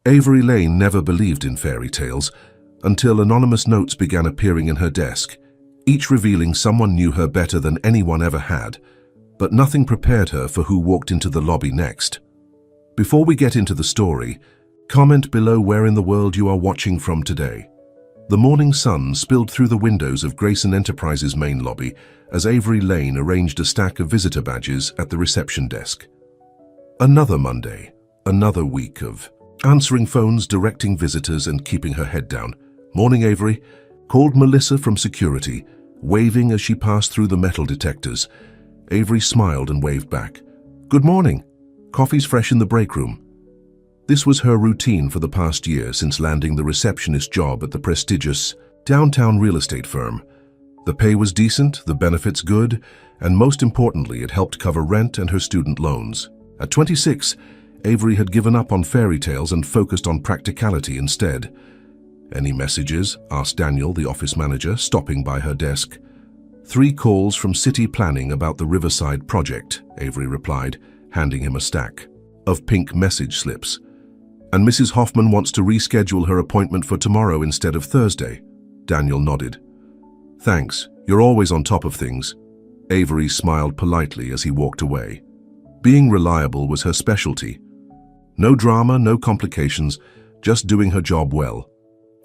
Avery Lane never believed in fairy tales until anonymous notes began appearing in her desk, each revealing someone knew her better than anyone ever had, but nothing prepared her for who walked into the lobby next. Before we get into the story, comment below where in the world you are watching from today. The morning sun spilled through the windows of Grayson Enterprises' main lobby as Avery Lane arranged a stack of visitor badges at the reception desk. Another Monday, another week of answering phones, directing visitors, and keeping her head down. "Morning, Avery," called Melissa from security, waving as she passed through the metal detectors. Avery smiled and waved back. "Good morning. Coffee's fresh in the break room." This was her routine for the past year since landing the receptionist job at the prestigious downtown real estate firm. The pay was decent, the benefits good, and most importantly, it helped cover rent and her student loans. At 26, Avery had given up on fairy tales and focused on practicality instead. "Any messages?" asked Daniel, the office manager, stopping by her desk. "3 calls from city planning about the Riverside project," Avery replied, handing him a stack of pink message slips. "And Mrs. Hoffman wants to reschedule her appointment for tomorrow instead of Thursday." Daniel nodded. "Thanks, you're always on top of things." Avery smiled politely as he walked away. Being reliable was her specialty. No drama, no complications, just doing her job well.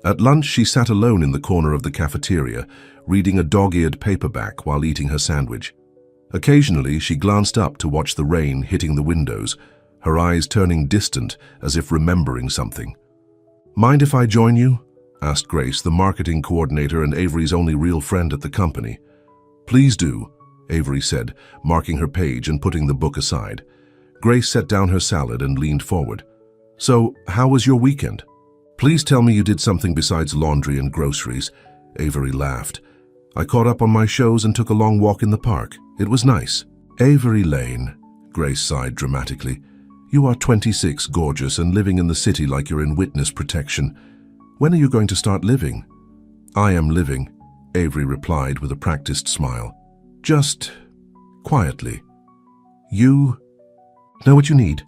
At lunch, she sat alone in the corner of the cafeteria, reading a dog-eared paperback while eating her sandwich. Occasionally, she glanced up to watch the rain hitting the windows, her eyes turning distant as if remembering something. "Mind if I join you?" asked Grace, the marketing coordinator and Avery's only real friend at the company. "Please do," Avery said, marking her page and putting the book aside. Grace set down her salad and leaned forward. "So, how was your weekend?" "Please tell me you did something besides laundry and groceries." Avery laughed. "I caught up on my shows and took a long walk in the park. It was nice." "Avery Lane," Grace sighed dramatically. "You are 26, gorgeous, and living in the city like you're in witness protection. When are you going to start living?" "I am living," Avery replied with a practiced smile. "Just quietly." "You know what you need?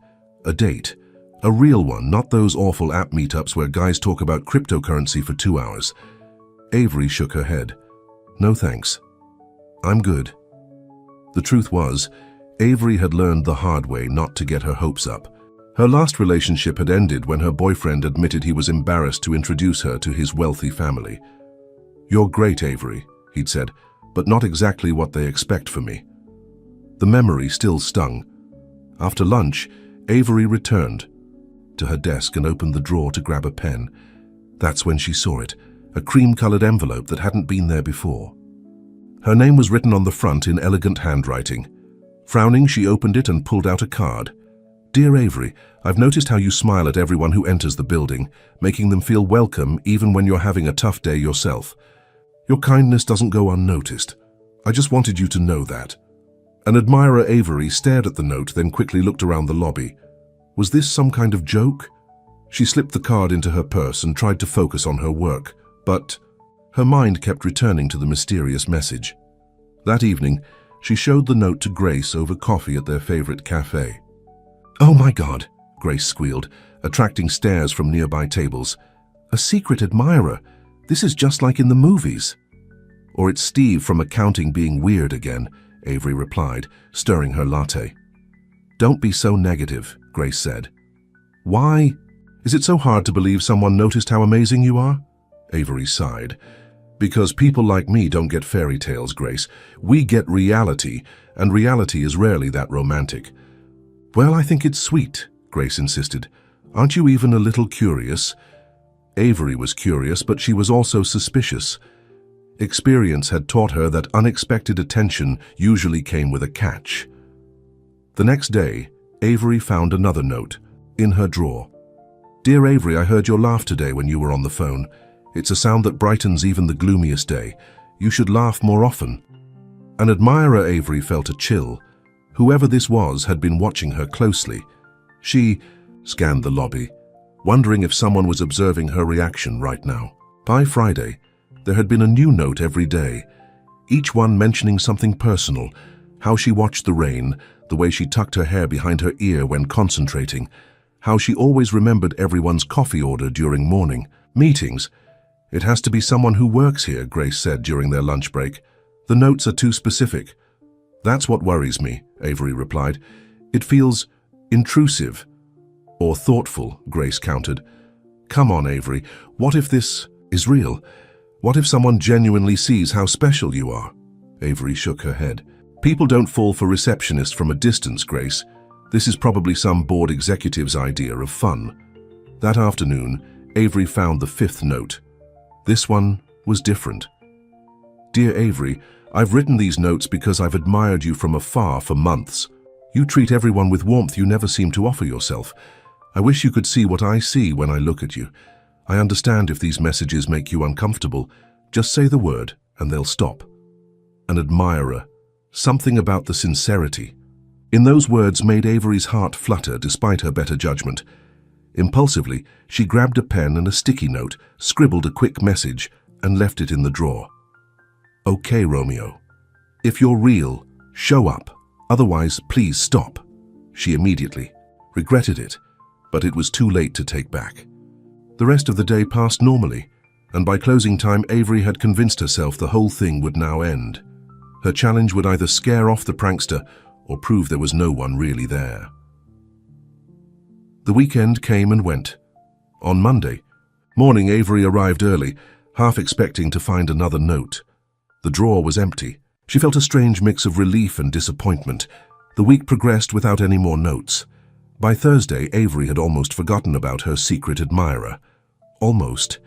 A date. A real one, not those awful app meetups where guys talk about cryptocurrency for 2 hours. Avery shook her head. "No thanks. I'm good." The truth was, Avery had learned the hard way not to get her hopes up. Her last relationship had ended when her boyfriend admitted he was embarrassed to introduce her to his wealthy family. "You're great, Avery," he'd said, "but not exactly what they expect from me." The memory still stung. After lunch, Avery returned to her desk and opened the drawer to grab a pen. That's when she saw it, a cream-colored envelope that hadn't been there before. Her name was written on the front in elegant handwriting. Frowning, she opened it and pulled out a card. "Dear Avery, I've noticed how you smile at everyone who enters the building, making them feel welcome even when you're having a tough day yourself. Your kindness doesn't go unnoticed. I just wanted you to know that." An admirer, Avery, stared at the note, then quickly looked around the lobby. Was this some kind of joke? She slipped the card into her purse and tried to focus on her work, but her mind kept returning to the mysterious message. That evening, she showed the note to Grace over coffee at their favorite cafe. "Oh my God," Grace squealed, attracting stares from nearby tables. "A secret admirer. This is just like in the movies." "Or it's Steve from accounting being weird again," Avery replied, stirring her latte. "Don't be so negative," Grace said. "Why? Is it so hard to believe someone noticed how amazing you are?" Avery sighed. "Because people like me don't get fairy tales, Grace. We get reality, and reality is rarely that romantic." "Well, I think it's sweet," Grace insisted. "Aren't you even a little curious?" Avery was curious, but she was also suspicious. Experience had taught her that unexpected attention usually came with a catch. The next day, Avery found another note in her drawer. "Dear Avery, I heard your laugh today when you were on the phone. It's a sound that brightens even the gloomiest day. You should laugh more often." An admirer, Avery felt a chill. Whoever this was had been watching her closely. She scanned the lobby, wondering if someone was observing her reaction right now. By Friday, there had been a new note every day, each one mentioning something personal, how she watched the rain, the way she tucked her hair behind her ear when concentrating, how she always remembered everyone's coffee order during morning meetings. "It has to be someone who works here," Grace said during their lunch break. "The notes are too specific." "That's what worries me," Avery replied. "It feels intrusive." "Or thoughtful," Grace countered. "Come on, Avery. What if this is real? What if someone genuinely sees how special you are?" Avery shook her head. "People don't fall for receptionists from a distance, Grace. This is probably some board executive's idea of fun." That afternoon, Avery found the 5th note. This one was different. "Dear Avery, I've written these notes because I've admired you from afar for months. You treat everyone with warmth you never seem to offer yourself. I wish you could see what I see when I look at you. I understand if these messages make you uncomfortable. Just say the word and they'll stop. An admirer. Something about the sincerity." In those words made Avery's heart flutter despite her better judgment. Impulsively, she grabbed a pen and a sticky note, scribbled a quick message, and left it in the drawer. "Okay, Romeo. If you're real, show up. Otherwise, please stop." She immediately regretted it, but it was too late to take back. The rest of the day passed normally, and by closing time, Avery had convinced herself the whole thing would now end. Her challenge would either scare off the prankster or prove there was no one really there. The weekend came and went. On Monday morning, Avery arrived early, half expecting to find another note. The drawer was empty. She felt a strange mix of relief and disappointment. The week progressed without any more notes. By Thursday, Avery had almost forgotten about her secret admirer. Almost.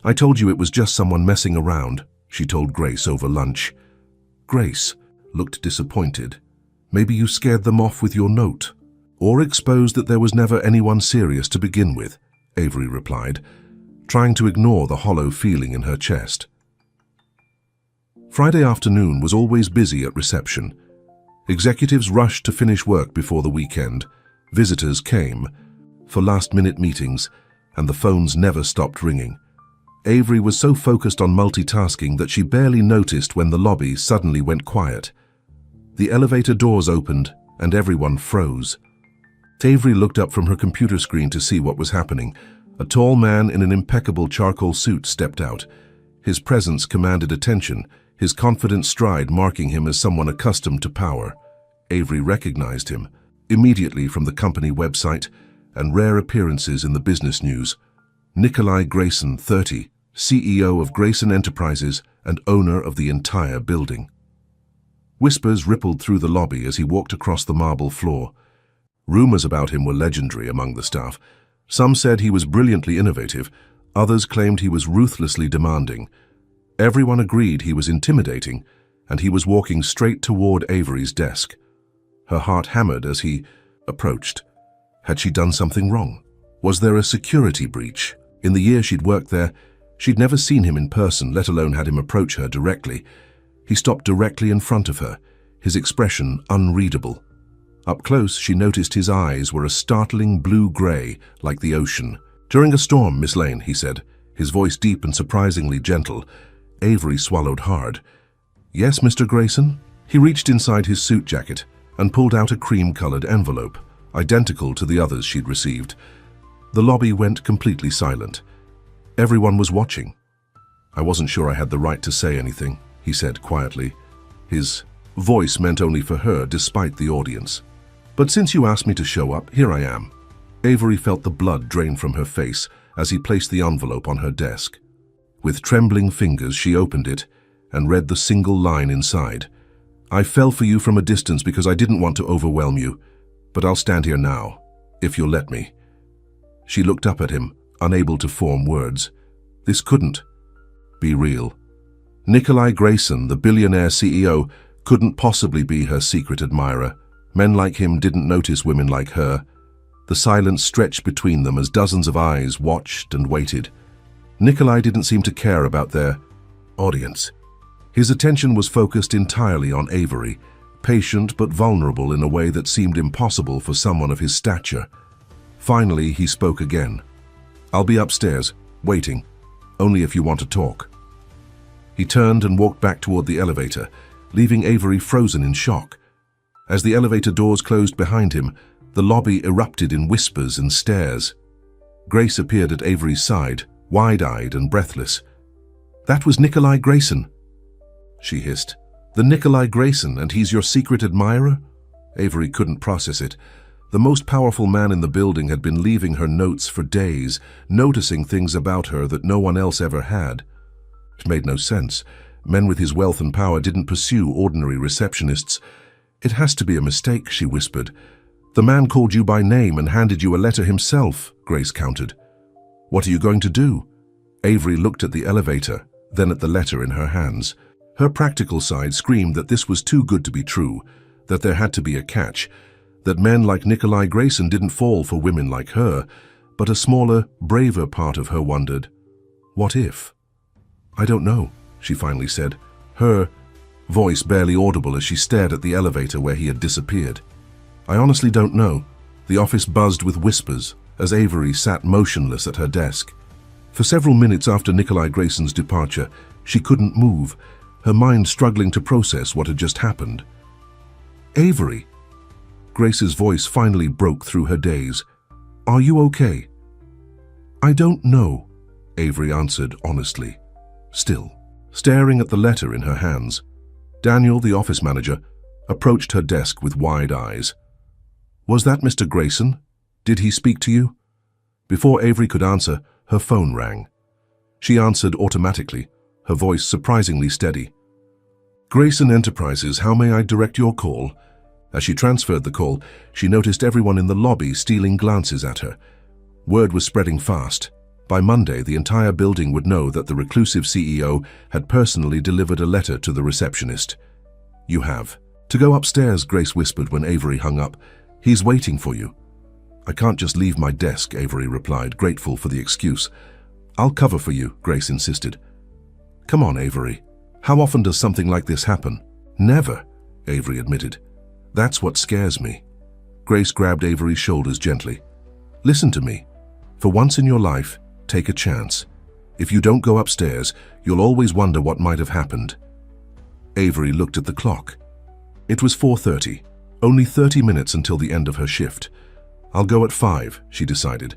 "I told you it was just someone messing around," she told Grace over lunch. Grace looked disappointed. "Maybe you scared them off with your note, or exposed that there was never anyone serious to begin with," Avery replied, trying to ignore the hollow feeling in her chest. Friday afternoon was always busy at reception. Executives rushed to finish work before the weekend. Visitors came for last-minute meetings, and the phones never stopped ringing. Avery was so focused on multitasking that she barely noticed when the lobby suddenly went quiet. The elevator doors opened, and everyone froze. Avery looked up from her computer screen to see what was happening. A tall man in an impeccable charcoal suit stepped out. His presence commanded attention, his confident stride marking him as someone accustomed to power. Avery recognized him immediately from the company website and rare appearances in the business news. Nikolai Grayson, 30, CEO of Grayson Enterprises and owner of the entire building. Whispers rippled through the lobby as he walked across the marble floor. Rumors about him were legendary among the staff. Some said he was brilliantly innovative, others claimed he was ruthlessly demanding. Everyone agreed he was intimidating, and he was walking straight toward Avery's desk. Her heart hammered as he approached. Had she done something wrong? Was there a security breach? In the year she'd worked there, she'd never seen him in person, let alone had him approach her directly. He stopped directly in front of her, his expression unreadable. Up close, she noticed his eyes were a startling blue-gray, like the ocean. "During a storm, Miss Lane," he said, his voice deep and surprisingly gentle. Avery swallowed hard. "Yes, Mr. Grayson?" He reached inside his suit jacket and pulled out a cream-colored envelope, identical to the others she'd received. The lobby went completely silent. Everyone was watching. "I wasn't sure I had the right to say anything," he said quietly. His voice meant only for her, despite the audience. "But since you asked me to show up, here I am." Avery felt the blood drain from her face as he placed the envelope on her desk. With trembling fingers, she opened it and read the single line inside. "I fell for you from a distance because I didn't want to overwhelm you, but I'll stand here now, if you'll let me." She looked up at him, unable to form words. This couldn't be real. Nikolai Grayson, the billionaire CEO, couldn't possibly be her secret admirer. Men like him didn't notice women like her. The silence stretched between them as dozens of eyes watched and waited. Nikolai didn't seem to care about their audience. His attention was focused entirely on Avery, patient but vulnerable in a way that seemed impossible for someone of his stature. Finally, he spoke again. "I'll be upstairs, waiting, only if you want to talk." He turned and walked back toward the elevator, leaving Avery frozen in shock. As the elevator doors closed behind him, The lobby erupted in whispers and stares. Grace appeared at Avery's side, wide-eyed and breathless. "That was Nikolai Grayson," she hissed. "The Nikolai Grayson, and he's your secret admirer?" Avery couldn't process it. The most powerful man in the building had been leaving her notes for days, noticing things about her that no one else ever had. It made no sense. Men with his wealth and power didn't pursue ordinary receptionists. "It has to be a mistake," she whispered. "The man called you by name and handed you a letter himself," Grace countered. "What are you going to do?" Avery looked at the elevator, then at the letter in her hands. Her practical side screamed that this was too good to be true, that there had to be a catch, that men like Nikolai Grayson didn't fall for women like her, but a smaller, braver part of her wondered, what if? "I don't know," she finally said, her voice barely audible as she stared at the elevator where he had disappeared. "I honestly don't know." The office buzzed with whispers as Avery sat motionless at her desk. For several minutes after Nikolai Grayson's departure, she couldn't move, her mind struggling to process what had just happened. "Avery!" Grace's voice finally broke through her daze. "Are you okay?" "I don't know," Avery answered honestly, still staring at the letter in her hands. Daniel, the office manager, approached her desk with wide eyes. "Was that Mr. Grayson? Did he speak to you?" Before Avery could answer, her phone rang. She answered automatically, her voice surprisingly steady. "Grayson Enterprises, how may I direct your call?" As she transferred the call, she noticed everyone in the lobby stealing glances at her. Word was spreading fast. By Monday, the entire building would know that the reclusive CEO had personally delivered a letter to the receptionist. "You have to go upstairs," Grace whispered when Avery hung up. "He's waiting for you." "I can't just leave my desk," Avery replied, grateful for the excuse. "I'll cover for you," Grace insisted. "Come on, Avery. How often does something like this happen?" "Never," Avery admitted. "That's what scares me." Grace grabbed Avery's shoulders gently. "Listen to me. For once in your life, take a chance. If you don't go upstairs, you'll always wonder what might have happened." Avery looked at the clock. It was 4:30, only 30 minutes until the end of her shift. "I'll go at 5, she decided.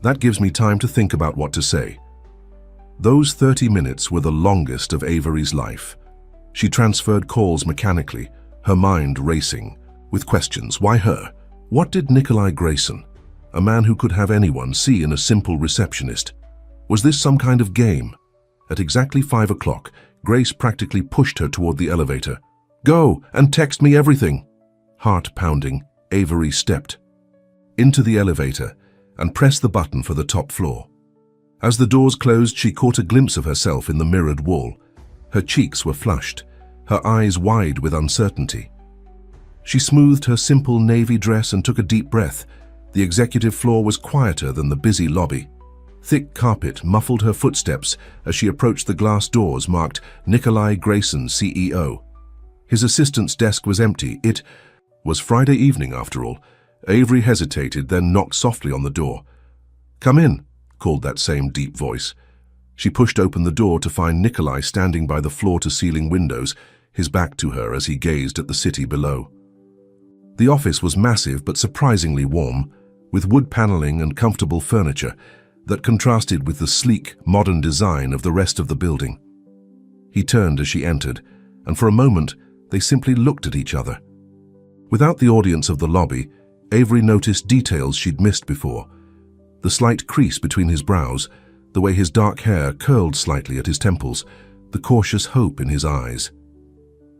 "That gives me time to think about what to say." Those 30 minutes were the longest of Avery's life. She transferred calls mechanically, her mind racing, with questions. Why her? What did Nikolai Grayson, a man who could have anyone, see in a simple receptionist? Was this some kind of game? At exactly 5 o'clock, Grace practically pushed her toward the elevator. "Go and text me everything." Heart pounding, Avery stepped into the elevator and pressed the button for the top floor. As the doors closed, she caught a glimpse of herself in the mirrored wall. Her cheeks were flushed, her eyes wide with uncertainty. She smoothed her simple navy dress and took a deep breath. The executive floor was quieter than the busy lobby. Thick carpet muffled her footsteps as she approached the glass doors marked Nikolai Grayson, CEO. His assistant's desk was empty. It was Friday evening, after all. Avery hesitated, then knocked softly on the door. "Come in," called that same deep voice. She pushed open the door to find Nikolai standing by the floor-to-ceiling windows, his back to her as he gazed at the city below. The office was massive but surprisingly warm, with wood paneling and comfortable furniture that contrasted with the sleek, modern design of the rest of the building. He turned as she entered, and for a moment they simply looked at each other. Without the audience of the lobby, Avery noticed details she'd missed before. The slight crease between his brows, the way his dark hair curled slightly at his temples, the cautious hope in his eyes.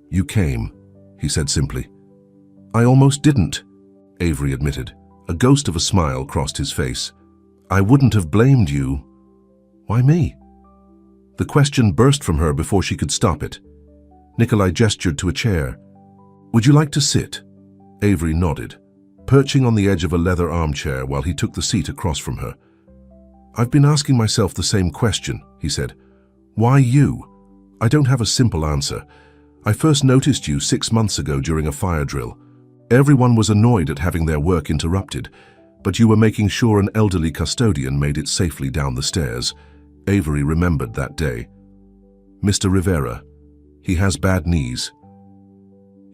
"You came," he said simply. "I almost didn't," Avery admitted. A ghost of a smile crossed his face. "I wouldn't have blamed you." "Why me?" The question burst from her before she could stop it. Nikolai gestured to a chair. "Would you like to sit?" Avery nodded, perching on the edge of a leather armchair while he took the seat across from her. "I've been asking myself the same question," he said. "Why you? I don't have a simple answer. I first noticed you 6 months ago during a fire drill. Everyone was annoyed at having their work interrupted, but you were making sure an elderly custodian made it safely down the stairs." Avery remembered that day. "Mr. Rivera. He has bad knees."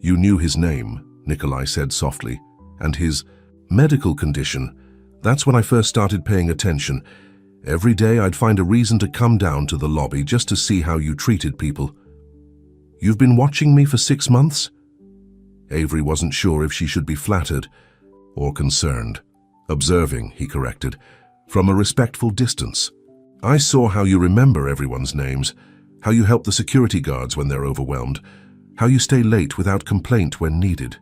"You knew his name," Nikolai said softly, "and his Medical condition. That's when I first started paying attention. Every day I'd find a reason to come down to the lobby just to see how you treated people. You've been watching me for 6 months? Avery wasn't sure if she should be flattered or concerned. Observing, he corrected, from a respectful distance. I saw how you remember everyone's names, how you help the security guards when they're overwhelmed, how you stay late without complaint when needed.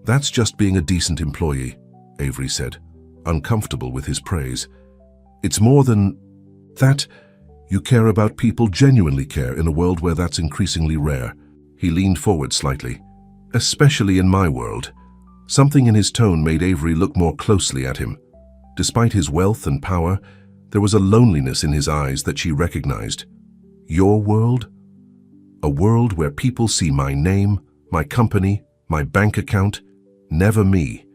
That's just being a decent employee, Avery said, uncomfortable with his praise. It's more than that. You care about people, genuinely care, in a world where that's increasingly rare. He leaned forward slightly. Especially in my world. Something in his tone made Avery look more closely at him. Despite his wealth and power, there was a loneliness in his eyes that she recognized. Your world? A world where people see my name, my company, my bank account, never me.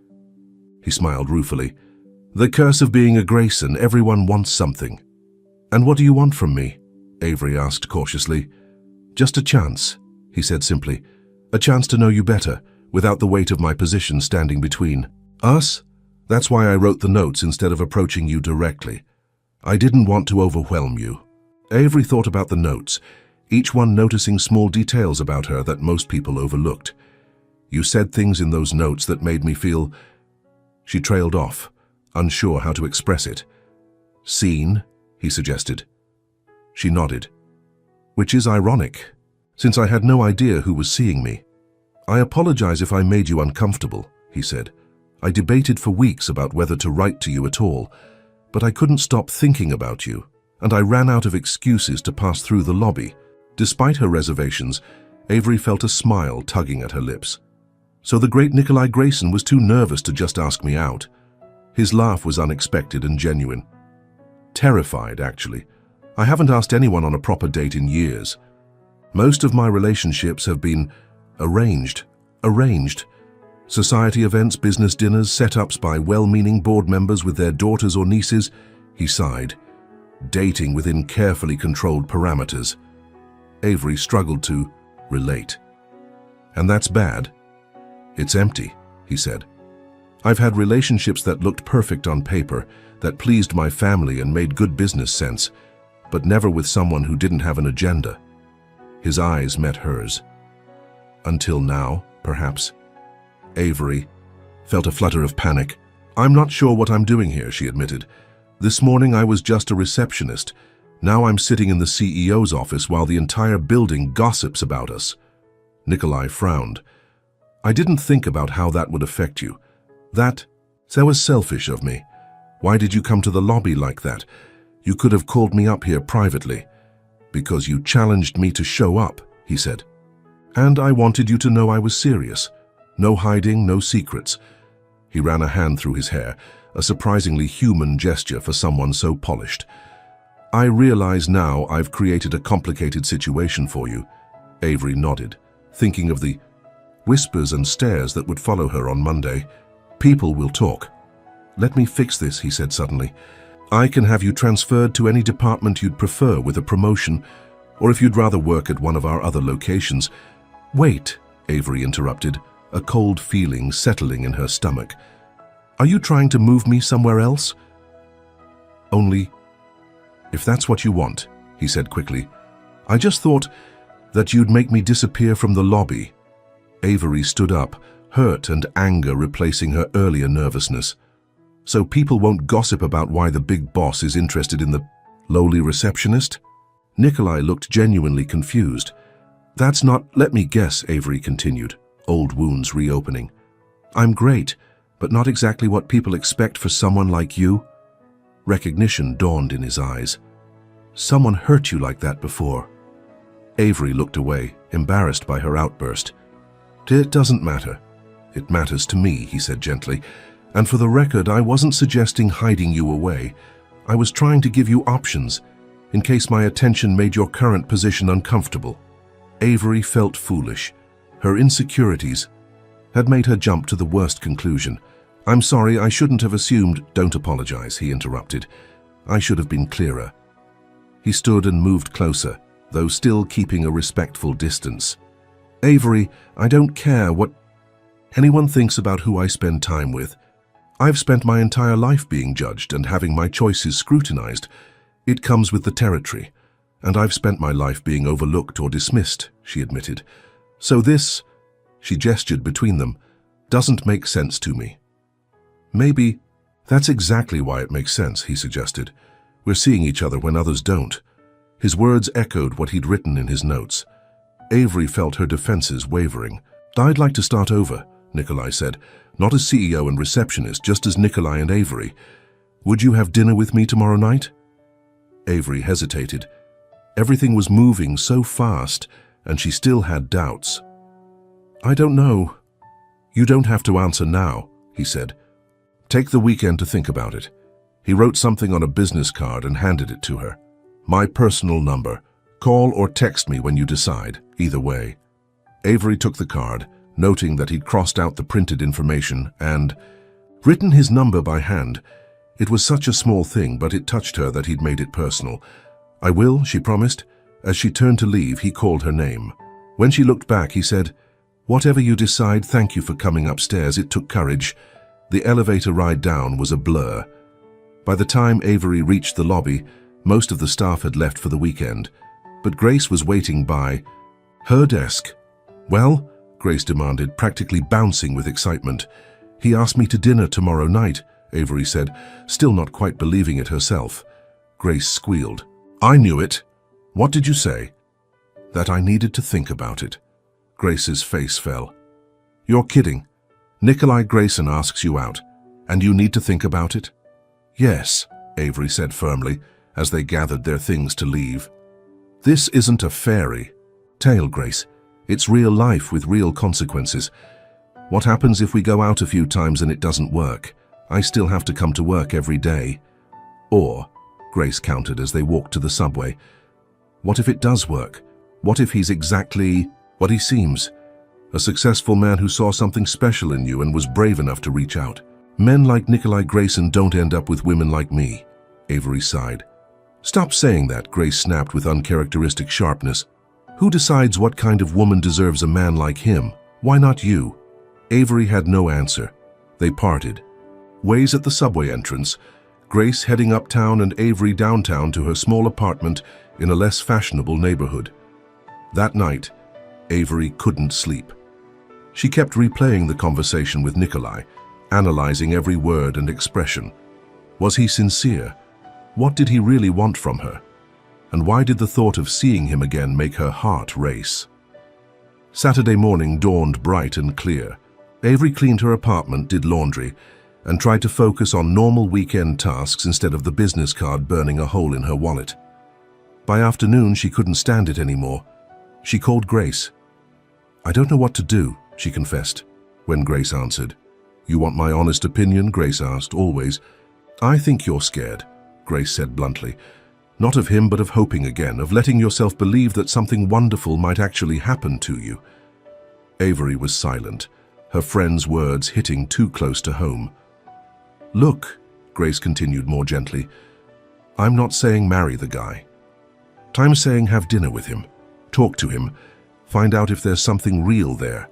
He smiled ruefully. The curse of being a Grayson, everyone wants something. And what do you want from me? Avery asked cautiously. Just a chance, he said simply. A chance to know you better, without the weight of my position standing between us. That's why I wrote the notes instead of approaching you directly. I didn't want to overwhelm you. Avery thought about the notes, each one noticing small details about her that most people overlooked. You said things in those notes that made me feel... She trailed off, unsure how to express it. Seen, he suggested. She nodded. Which is ironic, since I had no idea who was seeing me. I apologize if I made you uncomfortable, he said. I debated for weeks about whether to write to you at all, but I couldn't stop thinking about you, and I ran out of excuses to pass through the lobby. Despite her reservations, Avery felt a smile tugging at her lips. So the great Nikolai Grayson was too nervous to just ask me out. His laugh was unexpected and genuine. Terrified, actually. I haven't asked anyone on a proper date in years. Most of my relationships have been arranged. Society events, business dinners, setups by well-meaning board members with their daughters or nieces, he sighed. Dating within carefully controlled parameters. Avery struggled to relate. And that's bad. It's empty, he said. I've had relationships that looked perfect on paper, that pleased my family and made good business sense, but never with someone who didn't have an agenda. His eyes met hers. Until now, perhaps. Avery felt a flutter of panic. I'm not sure what I'm doing here, she admitted. This morning I was just a receptionist. Now I'm sitting in the CEO's office while the entire building gossips about us. Nikolai frowned. I didn't think about how that would affect you. That was selfish of me. Why did you come to the lobby like that? You could have called me up here privately. Because you challenged me to show up, he said. And I wanted you to know I was serious. No hiding, no secrets. He ran a hand through his hair, a surprisingly human gesture for someone so polished. I realize now I've created a complicated situation for you. Avery nodded, thinking of the whispers and stares that would follow her on Monday. People will talk. Let me fix this, he said suddenly. I can have you transferred to any department you'd prefer with a promotion, or if you'd rather work at one of our other locations. Wait, Avery interrupted, a cold feeling settling in her stomach. Are you trying to move me somewhere else? Only if that's what you want, he said quickly. I just thought that you'd make me disappear from the lobby. Avery stood up, hurt and anger replacing her earlier nervousness. So people won't gossip about why the big boss is interested in the lowly receptionist? Nikolai looked genuinely confused. That's not, let me guess, Avery continued, old wounds reopening. I'm great, but not exactly what people expect for someone like you. Recognition dawned in his eyes. Someone hurt you like that before. Avery looked away, embarrassed by her outburst. It doesn't matter. It matters to me, he said gently. And for the record, I wasn't suggesting hiding you away. I was trying to give you options, in case my attention made your current position uncomfortable. Avery felt foolish. Her insecurities had made her jump to the worst conclusion. I'm sorry, I shouldn't have assumed. Don't apologize, he interrupted. I should have been clearer. He stood and moved closer, though still keeping a respectful distance. Avery, I don't care what anyone thinks about who I spend time with. I've spent my entire life being judged and having my choices scrutinized. It comes with the territory. And I've spent my life being overlooked or dismissed, she admitted. So this, she gestured between them, doesn't make sense to me. Maybe that's exactly why it makes sense, he suggested. We're seeing each other when others don't. His words echoed what he'd written in his notes. Avery felt her defenses wavering. I'd like to start over, Nikolai said. Not as CEO and receptionist, just as Nikolai and Avery. Would you have dinner with me tomorrow night? Avery hesitated. Everything was moving so fast, and she still had doubts. I don't know. You don't have to answer now, he said. Take the weekend to think about it. He wrote something on a business card and handed it to her. My personal number. Call or text me when you decide, either way. Avery took the card, noting that he'd crossed out the printed information and written his number by hand. It was such a small thing, but it touched her that he'd made it personal. I will, she promised. As she turned to leave, he called her name. When she looked back, he said, Whatever you decide, thank you for coming upstairs. It took courage. The elevator ride down was a blur. By the time Avery reached the lobby, most of the staff had left for the weekend, but Grace was waiting by her desk. Well, Grace demanded, practically bouncing with excitement. He asked me to dinner tomorrow night, Avery said, still not quite believing it herself. Grace squealed. I knew it. What did you say? That I needed to think about it. Grace's face fell. You're kidding. Nikolai Grayson asks you out, and you need to think about it? Yes, Avery said firmly, as they gathered their things to leave. This isn't a fairy tale, Grace. It's real life with real consequences. What happens if we go out a few times and it doesn't work? I still have to come to work every day. Or, Grace countered as they walked to the subway, what if it does work? What if he's exactly what he seems? A successful man who saw something special in you and was brave enough to reach out. Men like Nikolai Grayson don't end up with women like me, Avery sighed. Stop saying that, Grace snapped with uncharacteristic sharpness. Who decides what kind of woman deserves a man like him? Why not you? Avery had no answer. They parted. Ways at the subway entrance, Grace heading uptown and Avery downtown to her small apartment in a less fashionable neighborhood. That night, Avery couldn't sleep. She kept replaying the conversation with Nikolai, analyzing every word and expression. Was he sincere? What did he really want from her? And why did the thought of seeing him again make her heart race? Saturday morning dawned bright and clear. Avery cleaned her apartment, did laundry, and tried to focus on normal weekend tasks instead of the business card burning a hole in her wallet. By afternoon, she couldn't stand it anymore. She called Grace. I don't know what to do, she confessed, when Grace answered. You want my honest opinion? Grace asked, always. I think you're scared, Grace said bluntly. Not of him, but of hoping again, of letting yourself believe that something wonderful might actually happen to you. Avery was silent, her friend's words hitting too close to home. Look, Grace continued more gently, I'm not saying marry the guy. I'm saying have dinner with him, talk to him, find out if there's something real there,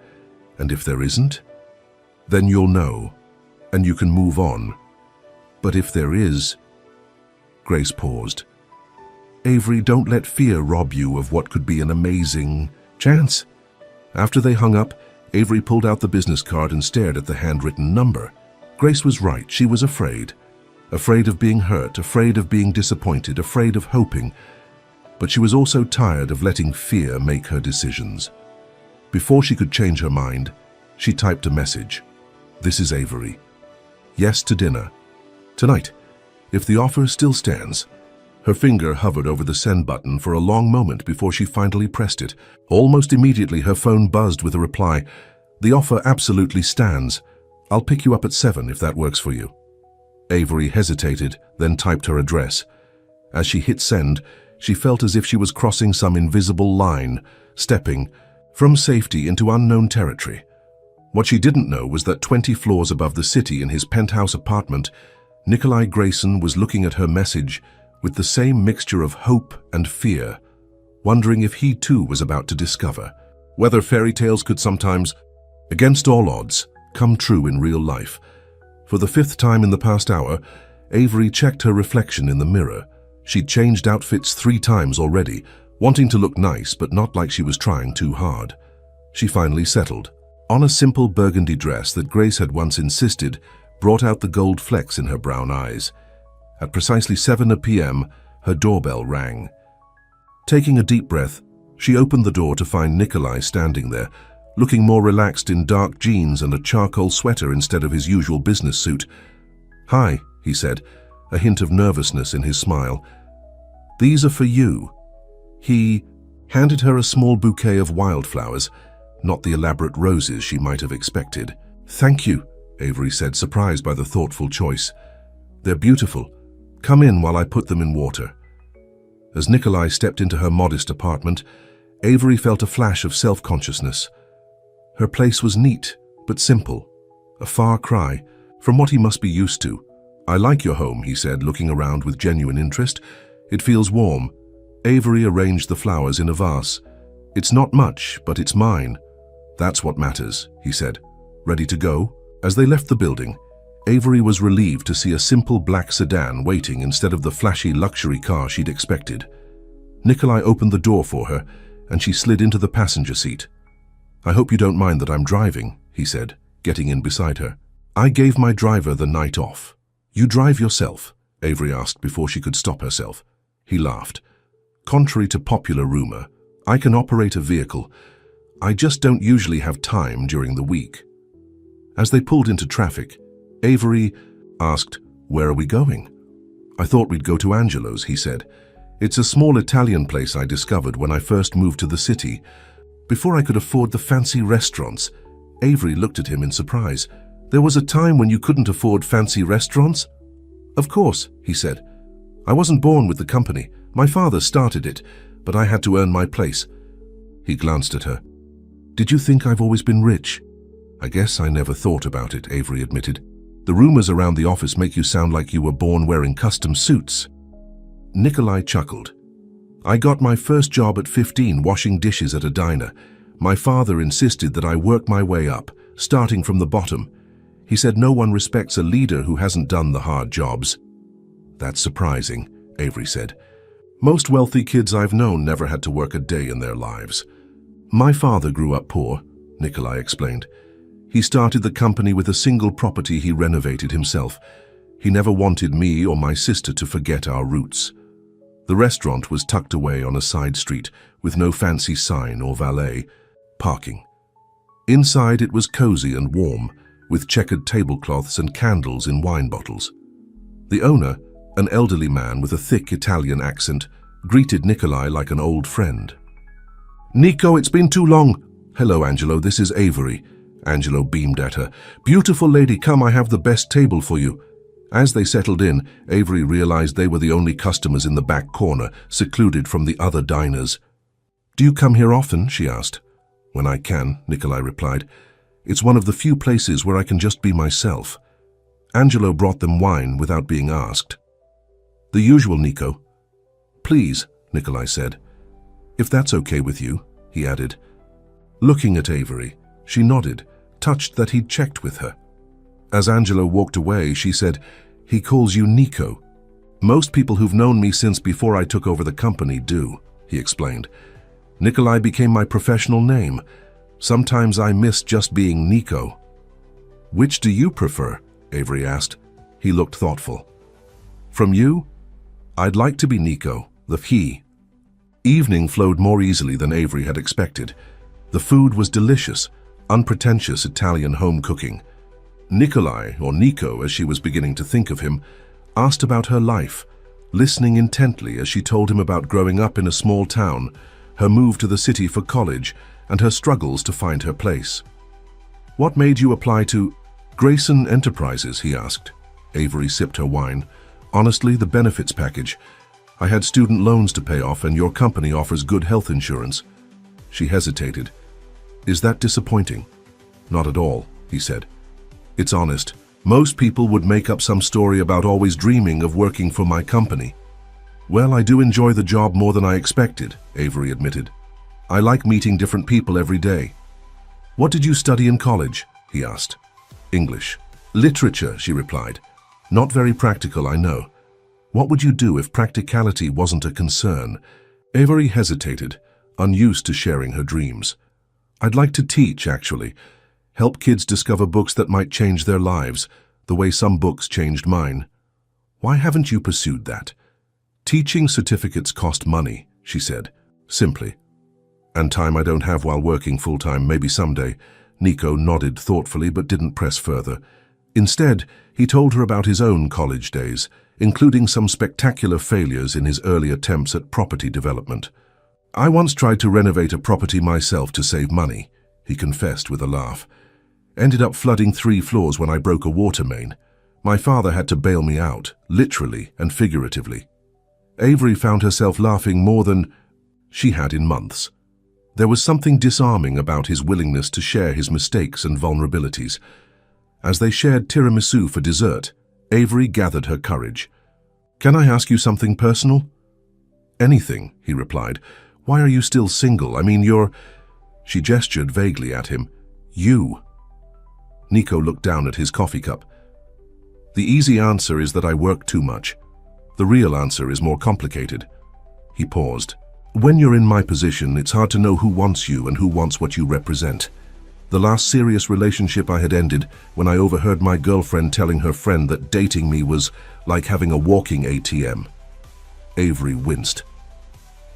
and if there isn't, then you'll know, and you can move on. But if there is... Grace paused. Avery, don't let fear rob you of what could be an amazing chance. After they hung up, Avery pulled out the business card and stared at the handwritten number. Grace was right, she was afraid. Afraid of being hurt, afraid of being disappointed, afraid of hoping. But she was also tired of letting fear make her decisions. Before she could change her mind, she typed a message. This is Avery. Yes to dinner. Tonight, if the offer still stands. Her finger hovered over the send button for a long moment before she finally pressed it. Almost immediately, her phone buzzed with a reply. The offer absolutely stands. I'll pick you up at 7 if that works for you. Avery hesitated, then typed her address. As she hit send, she felt as if she was crossing some invisible line, stepping from safety into unknown territory. What she didn't know was that 20 floors above the city in his penthouse apartment, Nikolai Grayson was looking at her message with the same mixture of hope and fear, wondering if he too was about to discover whether fairy tales could sometimes, against all odds, come true in real life. For the fifth time in the past hour, Avery checked her reflection in the mirror. She'd changed outfits 3 times already, wanting to look nice but not like she was trying too hard. She finally settled on a simple burgundy dress that Grace had once insisted brought out the gold flecks in her brown eyes. At precisely 7 p.m., her doorbell rang. Taking a deep breath, she opened the door to find Nikolai standing there, looking more relaxed in dark jeans and a charcoal sweater instead of his usual business suit. "Hi," he said, a hint of nervousness in his smile. "These are for you." He handed her a small bouquet of wildflowers, not the elaborate roses she might have expected. "Thank you," Avery said, surprised by the thoughtful choice. "They're beautiful. Come in while I put them in water." As Nikolai stepped into her modest apartment, Avery felt a flash of self-consciousness. Her place was neat, but simple, a far cry from what he must be used to. "I like your home," he said, looking around with genuine interest. "It feels warm." Avery arranged the flowers in a vase. "It's not much, but it's mine." "That's what matters," he said. "Ready to go?" As they left the building, Avery was relieved to see a simple black sedan waiting instead of the flashy luxury car she'd expected. Nikolai opened the door for her, and she slid into the passenger seat. "I hope you don't mind that I'm driving," he said, getting in beside her. "I gave my driver the night off." "You drive yourself?" Avery asked before she could stop herself. He laughed. "Contrary to popular rumor, I can operate a vehicle. I just don't usually have time during the week." As they pulled into traffic, Avery asked, "Where are we going?" "I thought we'd go to Angelo's," he said. "It's a small Italian place I discovered when I first moved to the city. Before I could afford the fancy restaurants." Avery looked at him in surprise. "There was a time when you couldn't afford fancy restaurants?" "Of course," he said. "I wasn't born with the company. My father started it, but I had to earn my place." He glanced at her. "Did you think I've always been rich?" "I guess I never thought about it," Avery admitted. "The rumors around the office make you sound like you were born wearing custom suits." Nikolai chuckled. "I got my first job at 15 washing dishes at a diner. My father insisted that I work my way up, starting from the bottom. He said no one respects a leader who hasn't done the hard jobs." "That's surprising," Avery said. "Most wealthy kids I've known never had to work a day in their lives." "My father grew up poor," Nikolai explained. "He started the company with a single property he renovated himself. He never wanted me or my sister to forget our roots." The restaurant was tucked away on a side street with no fancy sign or valet parking. Inside it was cozy and warm, with checkered tablecloths and candles in wine bottles. The owner, an elderly man with a thick Italian accent, greeted Nikolai like an old friend. "Nico, it's been too long." "Hello, Angelo, this is Avery." Angelo beamed at her. "Beautiful lady, come, I have the best table for you." As they settled in, Avery realized they were the only customers in the back corner, secluded from the other diners. "Do you come here often?" she asked. "When I can," Nikolai replied. "It's one of the few places where I can just be myself." Angelo brought them wine without being asked. "The usual, Nico." "Please," Nikolai said. "If that's okay with you," he added. Looking at Avery, she nodded, touched that he'd checked with her. As Angelo walked away, she said, "He calls you Nico." "Most people who've known me since before I took over the company do," he explained. "Nikolai became my professional name. Sometimes I miss just being Nico." "Which do you prefer?" Avery asked. He looked thoughtful. "From you? I'd like to be Nico, the he." Evening flowed more easily than Avery had expected. The food was delicious, unpretentious Italian home cooking. Nikolai, or Nico as she was beginning to think of him, asked about her life, listening intently as she told him about growing up in a small town, her move to the city for college, and her struggles to find her place. "What made you apply to Grayson Enterprises?" he asked. Avery sipped her wine. "Honestly, the benefits package. I had student loans to pay off and your company offers good health insurance." She hesitated. "Is that disappointing?" "Not at all," he said. "It's honest. Most people would make up some story about always dreaming of working for my company." "Well, I do enjoy the job more than I expected," Avery admitted. "I like meeting different people every day." "What did you study in college?" he asked. "English." Literature, she replied. Not very practical, I know. What would you do if practicality wasn't a concern? Avery hesitated, unused to sharing her dreams. I'd like to teach, actually. Help kids discover books that might change their lives, the way some books changed mine. Why haven't you pursued that? Teaching certificates cost money, she said, simply. And time I don't have while working full-time, maybe someday. Nico nodded thoughtfully but didn't press further. Instead, he told her about his own college days, including some spectacular failures in his early attempts at property development. I once tried to renovate a property myself to save money, he confessed with a laugh. Ended up flooding 3 floors when I broke a water main. My father had to bail me out, literally and figuratively. Avery found herself laughing more than she had in months. There was something disarming about his willingness to share his mistakes and vulnerabilities. As they shared tiramisu for dessert, Avery gathered her courage. Can I ask you something personal? Anything, he replied. Why are you still single? I mean, you're... She gestured vaguely at him. You. Nico looked down at his coffee cup. The easy answer is that I work too much. The real answer is more complicated. He paused. When you're in my position, it's hard to know who wants you and who wants what you represent. The last serious relationship I had ended when I overheard my girlfriend telling her friend that dating me was like having a walking ATM. Avery winced.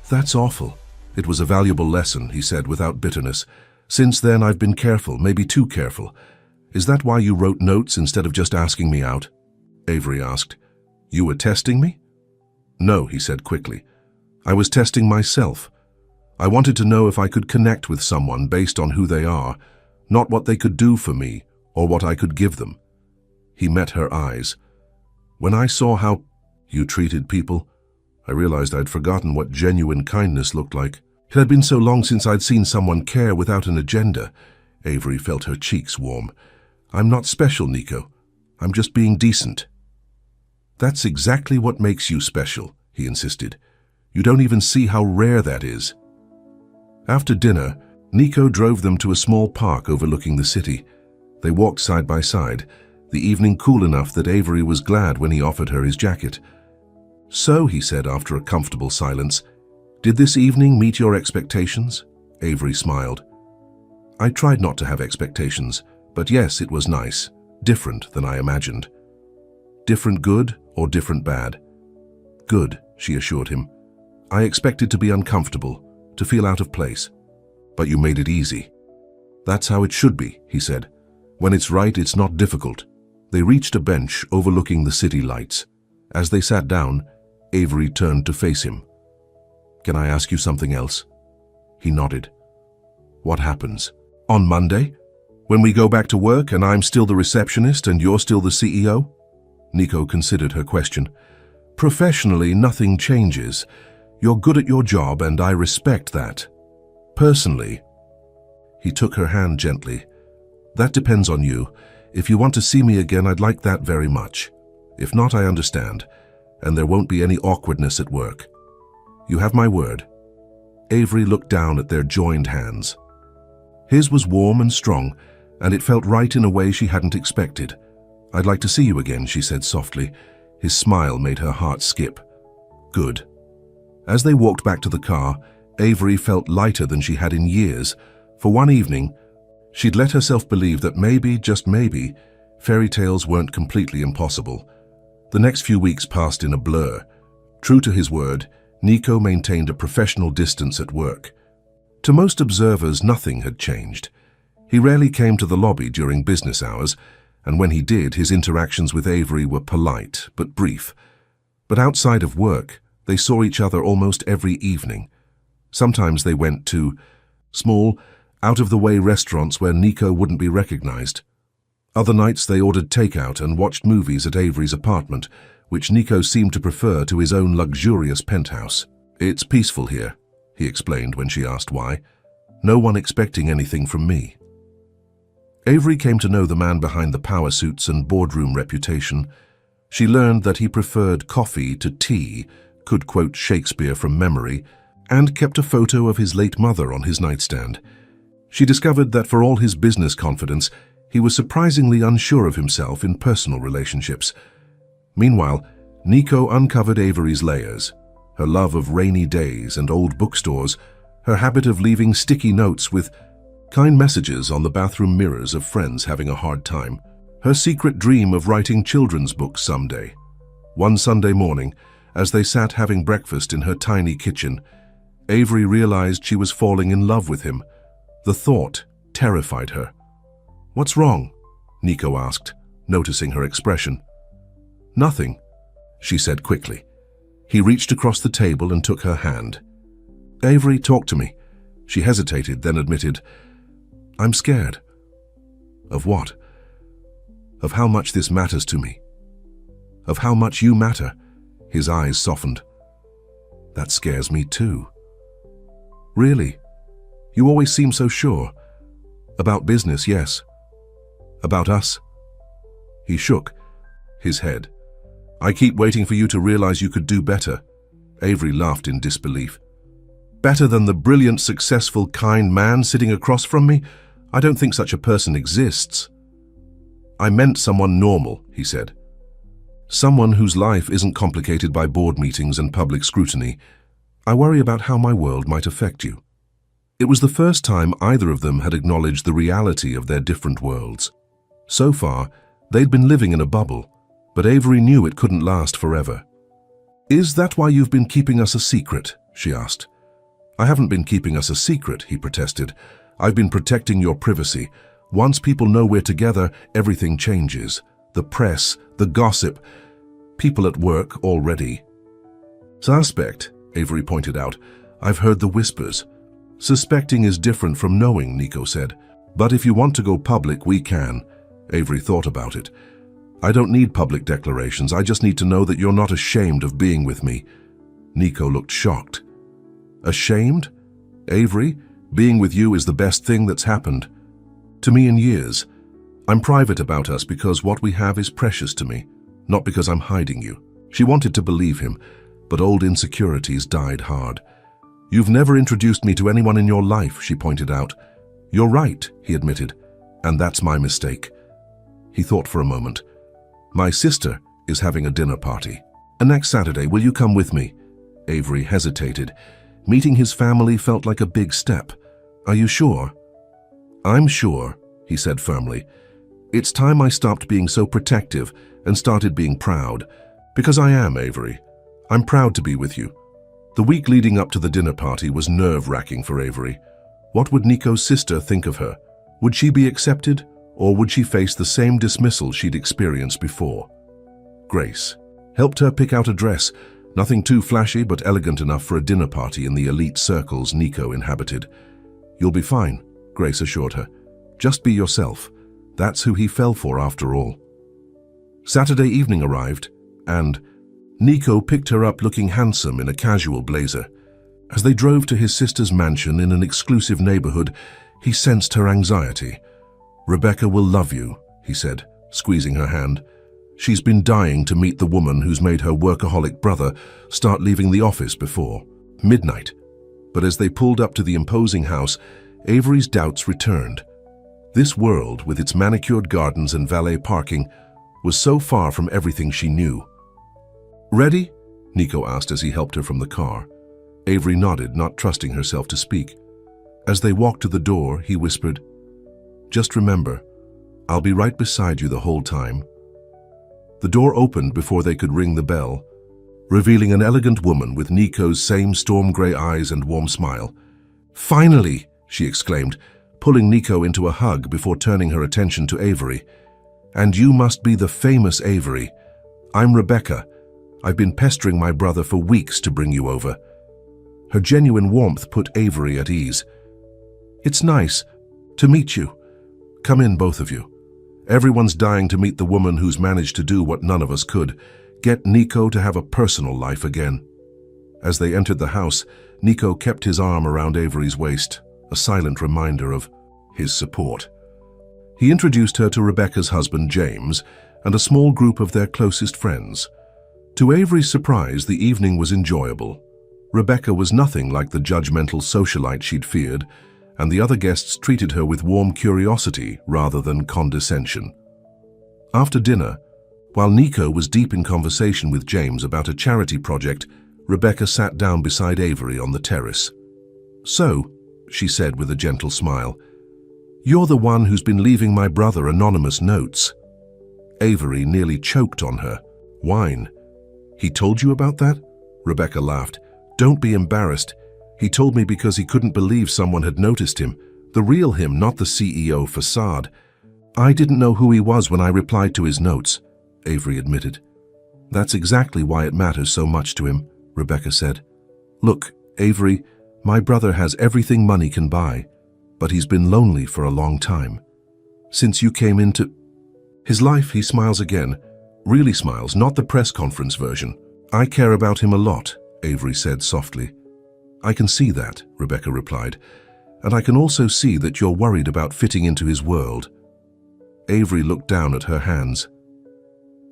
That's awful. It was a valuable lesson, he said without bitterness. Since then I've been careful, maybe too careful. Is that why you wrote notes instead of just asking me out? Avery asked. You were testing me? No, he said quickly. I was testing myself. I wanted to know if I could connect with someone based on who they are, not what they could do for me or what I could give them. He met her eyes. When I saw how you treated people, I realized I'd forgotten what genuine kindness looked like. It had been so long since I'd seen someone care without an agenda. Avery felt her cheeks warm. I'm not special, Nico. I'm just being decent. That's exactly what makes you special, he insisted. You don't even see how rare that is. After dinner, Nico drove them to a small park overlooking the city. They walked side by side, the evening cool enough that Avery was glad when he offered her his jacket. So, he said after a comfortable silence, did this evening meet your expectations? Avery smiled. I tried not to have expectations, but yes, it was nice, different than I imagined. Different good or different bad? Good, she assured him. I expected to be uncomfortable, to feel out of place. But you made it easy. That's how it should be, he said. When it's right, it's not difficult. They reached a bench overlooking the city lights. As they sat down, Avery turned to face him. Can I ask you something else? He nodded. What happens? On Monday? When we go back to work and I'm still the receptionist and you're still the CEO? Nico considered her question. Professionally, nothing changes. You're good at your job and I respect that. Personally, he took her hand gently. That depends on you. If you want to see me again, I'd like that very much. If not, I understand, and there won't be any awkwardness at work. You have my word. Avery looked down at their joined hands. His was warm and strong, and it felt right in a way she hadn't expected. I'd like to see you again, she said softly. His smile made her heart skip. Good. As they walked back to the car, Avery felt lighter than she had in years. For one evening, she'd let herself believe that maybe, just maybe, fairy tales weren't completely impossible. The next few weeks passed in a blur. True to his word, Nico maintained a professional distance at work. To most observers, nothing had changed. He rarely came to the lobby during business hours, and when he did, his interactions with Avery were polite but brief. But outside of work, they saw each other almost every evening. Sometimes they went to small, out-of-the-way restaurants where Nico wouldn't be recognized. Other nights they ordered takeout and watched movies at Avery's apartment, which Nico seemed to prefer to his own luxurious penthouse. It's peaceful here, he explained when she asked why. No one expecting anything from me. Avery came to know the man behind the power suits and boardroom reputation. She learned that he preferred coffee to tea, could quote Shakespeare from memory, and kept a photo of his late mother on his nightstand. She discovered that for all his business confidence, He was surprisingly unsure of himself in personal relationships. Meanwhile, Nico uncovered Avery's layers: her love of rainy days and old bookstores, her habit of leaving sticky notes with kind messages on the bathroom mirrors of friends having a hard time, her secret dream of writing children's books someday. One Sunday morning, as they sat having breakfast in her tiny kitchen, Avery realized she was falling in love with him. The thought terrified her. "What's wrong?" Nico asked, noticing her expression. "Nothing," she said quickly. He reached across the table and took her hand. "Avery, talk to me." She hesitated, then admitted, "I'm scared." "Of what?" "Of how much this matters to me. Of how much you matter." His eyes softened. "That scares me too." "Really? You always seem so sure. About business, yes. About us?" He shook his head. "I keep waiting for you to realize you could do better." Avery laughed in disbelief. "Better than the brilliant, successful, kind man sitting across from me? I don't think such a person exists." "I meant someone normal," he said. "Someone whose life isn't complicated by board meetings and public scrutiny. I worry about how my world might affect you." It was the first time either of them had acknowledged the reality of their different worlds. So far, they'd been living in a bubble, but Avery knew it couldn't last forever. "Is that why you've been keeping us a secret?" she asked. "I haven't been keeping us a secret," he protested. "I've been protecting your privacy. Once people know we're together, everything changes. The press, the gossip, people at work already." "Suspect," Avery pointed out. "I've heard the whispers." "Suspecting is different from knowing," Nico said. "But if you want to go public, we can." Avery thought about it. "I don't need public declarations. I just need to know that you're not ashamed of being with me." Nico looked shocked. "Ashamed? Avery, being with you is the best thing that's happened to me in years. I'm private about us because what we have is precious to me, not because I'm hiding you." She wanted to believe him, but old insecurities died hard. "You've never introduced me to anyone in your life," she pointed out. "You're right," he admitted, "and that's my mistake." He thought for a moment. "My sister is having a dinner party. And next Saturday, will you come with me?" Avery hesitated. Meeting his family felt like a big step. "Are you sure?" "I'm sure," he said firmly. "It's time I stopped being so protective and started being proud. Because I am, Avery. I'm proud to be with you." The week leading up to the dinner party was nerve-wracking for Avery. What would Nico's sister think of her? Would she be accepted, or would she face the same dismissal she'd experienced before? Grace helped her pick out a dress, nothing too flashy but elegant enough for a dinner party in the elite circles Nico inhabited. "You'll be fine," Grace assured her. "Just be yourself. That's who he fell for after all." Saturday evening arrived, and Nico picked her up looking handsome in a casual blazer. As they drove to his sister's mansion in an exclusive neighborhood, he sensed her anxiety. "Rebecca will love you," he said, squeezing her hand. "She's been dying to meet the woman who's made her workaholic brother start leaving the office before midnight." But as they pulled up to the imposing house, Avery's doubts returned. This world, with its manicured gardens and valet parking, was so far from everything she knew. "Ready?" Nico asked as he helped her from the car. Avery nodded, not trusting herself to speak. As they walked to the door, he whispered, "Just remember, I'll be right beside you the whole time." The door opened before they could ring the bell, revealing an elegant woman with Nico's same storm-gray eyes and warm smile. "Finally!" she exclaimed, pulling Nico into a hug before turning her attention to Avery. "And you must be the famous Avery. I'm Rebecca. I've been pestering my brother for weeks to bring you over." Her genuine warmth put Avery at ease. "It's nice to meet you. Come in, both of you. Everyone's dying to meet the woman who's managed to do what none of us could, get Nico to have a personal life again." As they entered the house, Nico kept his arm around Avery's waist, a silent reminder of his support. He introduced her to Rebecca's husband, James, and a small group of their closest friends. To Avery's surprise, the evening was enjoyable. Rebecca was nothing like the judgmental socialite she'd feared, and the other guests treated her with warm curiosity rather than condescension. After dinner, while Nico was deep in conversation with James about a charity project, Rebecca sat down beside Avery on the terrace. "So," she said with a gentle smile, "you're the one who's been leaving my brother anonymous notes." Avery nearly choked on her wine. "He told you about that?" Rebecca laughed. "Don't be embarrassed. He told me because he couldn't believe someone had noticed him. The real him, not the CEO facade. I didn't know who he was when I replied to his notes," Avery admitted. "That's exactly why it matters so much to him," Rebecca said. "Look, Avery, my brother has everything money can buy, but he's been lonely for a long time. Since you came into his life," he smiles again. Really smiles, not the press conference version. "I care about him a lot," Avery said softly. "I can see that," Rebecca replied, "and I can also see that you're worried about fitting into his world." Avery looked down at her hands.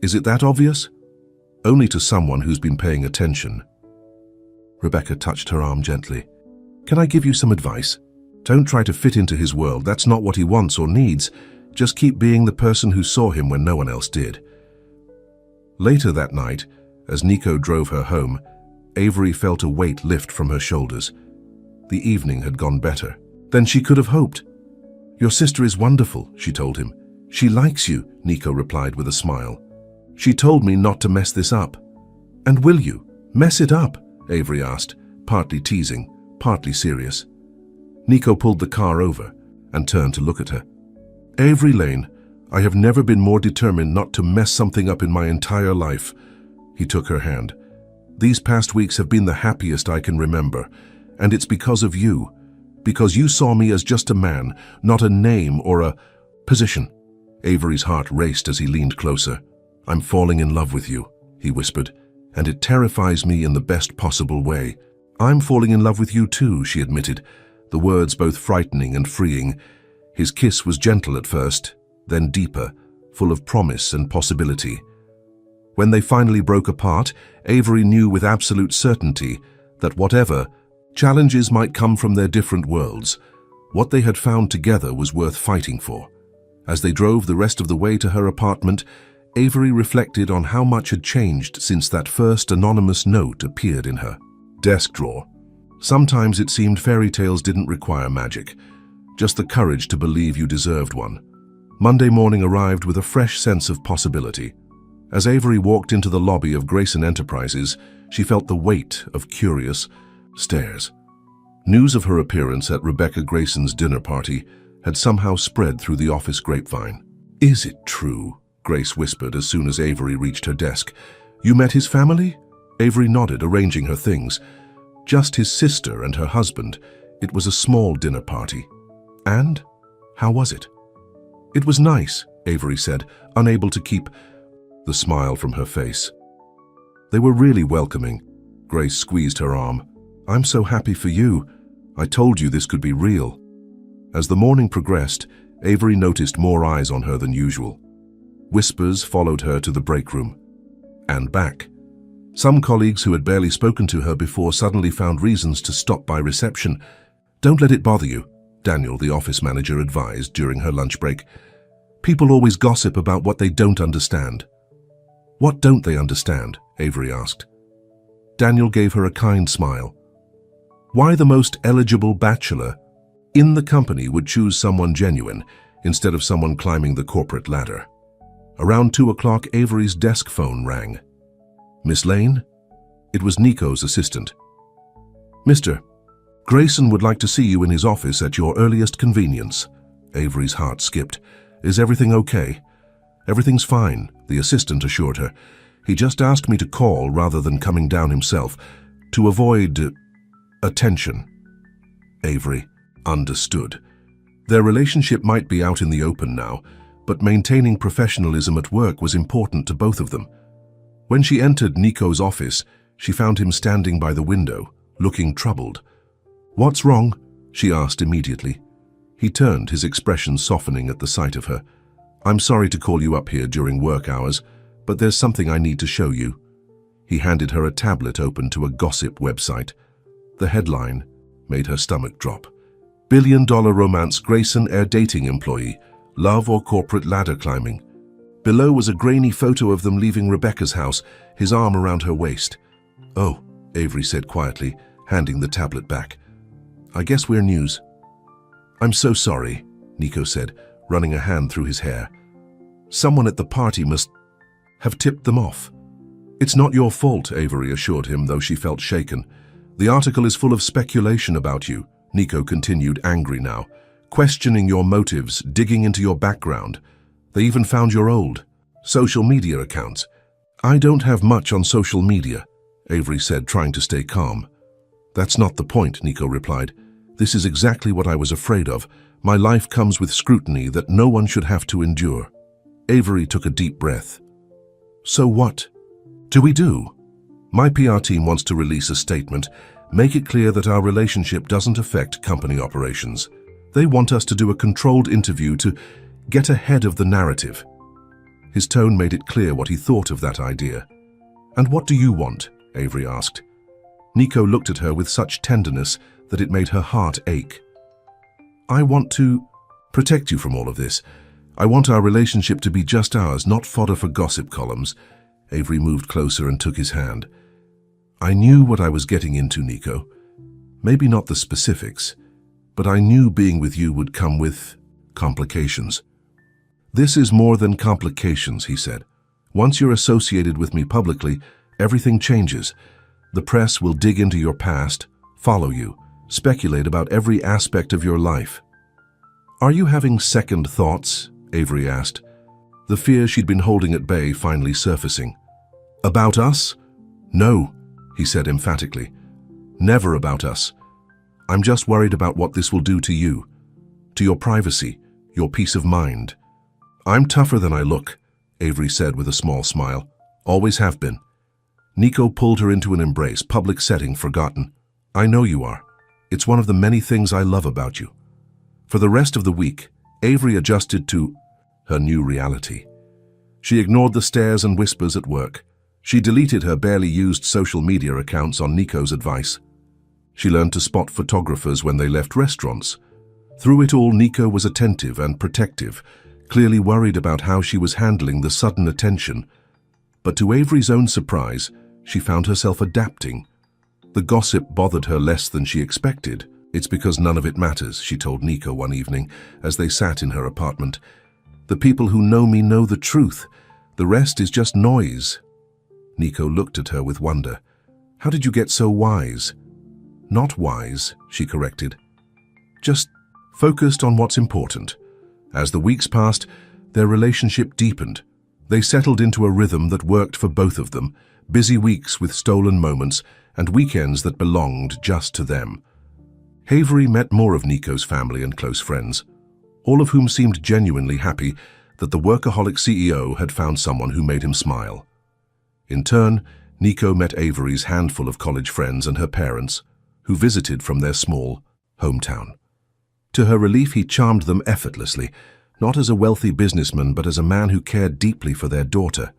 "Is it that obvious?" "Only to someone who's been paying attention." Rebecca touched her arm gently. "Can I give you some advice? Don't try to fit into his world. That's not what he wants or needs. Just keep being the person who saw him when no one else did." Later that night, as Nico drove her home, Avery felt a weight lift from her shoulders. The evening had gone better than she could have hoped. "Your sister is wonderful," she told him. "She likes you," Nico replied with a smile. "She told me not to mess this up." "And will you mess it up?" Avery asked, partly teasing, partly serious. Nico pulled the car over and turned to look at her. "Avery Lane, I have never been more determined not to mess something up in my entire life." He took her hand. "These past weeks have been the happiest I can remember, and it's because of you. Because you saw me as just a man, not a name or a position." Avery's heart raced as he leaned closer. "I'm falling in love with you," he whispered, "and it terrifies me in the best possible way." "I'm falling in love with you too," she admitted, the words both frightening and freeing. His kiss was gentle at first, then deeper, full of promise and possibility. When they finally broke apart, Avery knew with absolute certainty that whatever challenges might come from their different worlds, what they had found together was worth fighting for. As they drove the rest of the way to her apartment, Avery reflected on how much had changed since that first anonymous note appeared in her desk drawer. Sometimes it seemed fairy tales didn't require magic, just the courage to believe you deserved one. Monday morning arrived with a fresh sense of possibility. As Avery walked into the lobby of Grayson Enterprises, she felt the weight of curious stares. News of her appearance at Rebecca Grayson's dinner party had somehow spread through the office grapevine. "Is it true?" Grace whispered as soon as Avery reached her desk. "You met his family?" Avery nodded, arranging her things. "Just his sister and her husband. It was a small dinner party." "And? How was it?" "It was nice," Avery said, unable to keep the smile from her face. "They were really welcoming." Grace squeezed her arm. "I'm so happy for you. I told you this could be real." As the morning progressed, Avery noticed more eyes on her than usual. Whispers followed her to the break room and back. Some colleagues who had barely spoken to her before suddenly found reasons to stop by reception. "Don't let it bother you," Daniel, the office manager, advised during her lunch break. "People always gossip about what they don't understand." "What don't they understand?" Avery asked. Daniel gave her a kind smile. "Why the most eligible bachelor in the company would choose someone genuine instead of someone climbing the corporate ladder." Around 2 o'clock, Avery's desk phone rang. "Miss Lane?" It was Nico's assistant. "Mr. Grayson would like to see you in his office at your earliest convenience." Avery's heart skipped. "Is everything okay?" "Everything's fine," the assistant assured her. "He just asked me to call rather than coming down himself, to avoid attention." Avery understood. Their relationship might be out in the open now, but maintaining professionalism at work was important to both of them. When she entered Nico's office, she found him standing by the window, looking troubled. "What's wrong?" she asked immediately. He turned, his expression softening at the sight of her. "I'm sorry to call you up here during work hours, but there's something I need to show you." He handed her a tablet open to a gossip website. The headline made her stomach drop. Billion-dollar romance Grayson Air dating employee, love or corporate ladder climbing. Below was a grainy photo of them leaving Rebecca's house, his arm around her waist. "Oh," Avery said quietly, handing the tablet back. "I guess we're news." "I'm so sorry," Nico said, running a hand through his hair. "Someone at the party must have tipped them off." "It's not your fault," Avery assured him, though she felt shaken. "The article is full of speculation about you," Nico continued, angry now, "questioning your motives, digging into your background. They even found your old social media accounts." "I don't have much on social media," Avery said, trying to stay calm. "That's not the point," Nico replied. "This is exactly what I was afraid of. My life comes with scrutiny that no one should have to endure." Avery took a deep breath. "So what do we do?" "My PR team wants to release a statement, make it clear that our relationship doesn't affect company operations. They want us to do a controlled interview to get ahead of the narrative." His tone made it clear what he thought of that idea. "And what do you want?" Avery asked. Nico looked at her with such tenderness that it made her heart ache. "I want to protect you from all of this. I want our relationship to be just ours, not fodder for gossip columns." Avery moved closer and took his hand. "I knew what I was getting into, Nico. Maybe not the specifics, but I knew being with you would come with complications." "This is more than complications," he said. "Once you're associated with me publicly, everything changes. The press will dig into your past, follow you, speculate about every aspect of your life." "Are you having second thoughts?" Avery asked, the fear she'd been holding at bay finally surfacing. "About us? No," he said emphatically. "Never about us. I'm just worried about what this will do to you, to your privacy, your peace of mind." "I'm tougher than I look," Avery said with a small smile. "Always have been." Nico pulled her into an embrace, public setting forgotten. "I know you are. It's one of the many things I love about you." For the rest of the week, Avery adjusted to her new reality. She ignored the stares and whispers at work. She deleted her barely used social media accounts on Nico's advice. She learned to spot photographers when they left restaurants. Through it all, Nico was attentive and protective, clearly worried about how she was handling the sudden attention. But to Avery's own surprise, she found herself adapting. The gossip bothered her less than she expected. "It's because none of it matters," she told Nico one evening as they sat in her apartment. "The people who know me know the truth. The rest is just noise." Nico looked at her with wonder. "How did you get so wise?" "Not wise," she corrected. "Just focused on what's important." As the weeks passed, their relationship deepened. They settled into a rhythm that worked for both of them, busy weeks with stolen moments and weekends that belonged just to them. Avery met more of Nico's family and close friends, all of whom seemed genuinely happy that the workaholic CEO had found someone who made him smile. In turn, Nico met Avery's handful of college friends and her parents, who visited from their small hometown. To her relief, he charmed them effortlessly, not as a wealthy businessman, but as a man who cared deeply for their daughter.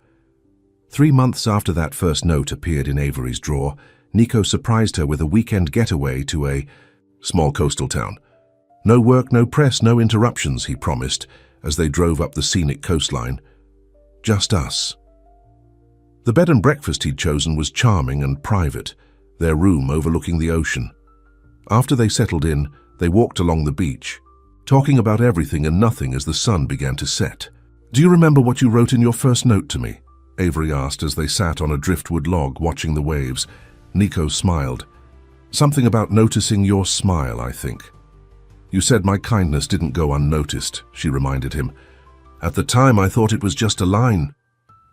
3 months after that first note appeared in Avery's drawer, Nico surprised her with a weekend getaway to a small coastal town. "No work, no press, no interruptions," he promised as they drove up the scenic coastline. "Just us." The bed and breakfast he'd chosen was charming and private, their room overlooking the ocean. After they settled in, they walked along the beach, talking about everything and nothing as the sun began to set. "Do you remember what you wrote in your first note to me?" Avery asked as they sat on a driftwood log watching the waves. Nico smiled. "Something about noticing your smile, I think." "You said my kindness didn't go unnoticed," she reminded him. "At the time, I thought it was just a line."